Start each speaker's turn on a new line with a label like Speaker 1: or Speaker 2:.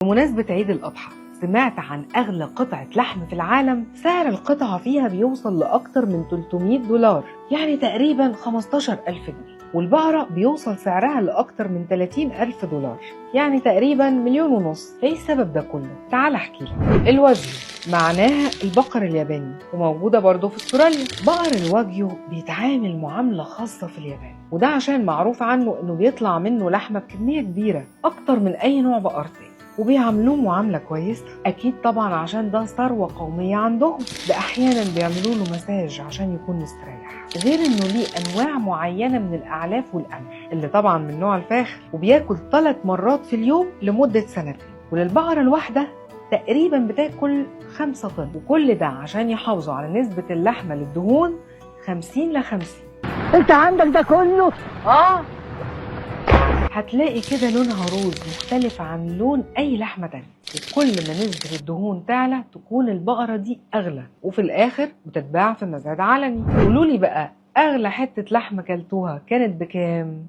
Speaker 1: بمناسبة عيد الأضحى، سمعت عن أغلى قطعة لحم في العالم سعر القطعة فيها بيوصل لأكتر من $300، يعني تقريبا 15,000 جنيه، والبقرة بيوصل سعرها لأكتر من $30,000، يعني تقريبا 1.5 مليون. ايه السبب ده كله؟ تعال احكي لك. الواجيو معناها البقر الياباني، وموجودة برضه في استراليا. بقر الواجيو بيتعامل معاملة خاصة في اليابان، وده عشان معروف عنه انه بيطلع منه لحمة بكمية كبيرة اكتر من اي نوع بقر تاني، وبيعاملوه معاملة كويسة. أكيد طبعا عشان ده ثروة قومية عندهم. ده أحيانا بيعملوا له مساج عشان يكون مستريح، غير إنه ليه أنواع معينة من الأعلاف والقمح اللي طبعا من نوع الفاخر، وبياكل 3 مرات في اليوم لمدة 2 سنين. وللبقرة الواحدة تقريبا بتاكل 5 طن، وكل ده عشان يحافظوا على نسبة اللحمة للدهون 50-50.
Speaker 2: انت عندك ده كله؟
Speaker 1: هتلاقي كده لونها روز مختلف عن لون أي لحمة تانية، وكل ما نسبة الدهون تعلى تكون البقرة دي أغلى، وفي الآخر بتتباع في مزاد علني. قولولي بقى، أغلى حتة لحمة كلتوها كانت بكام؟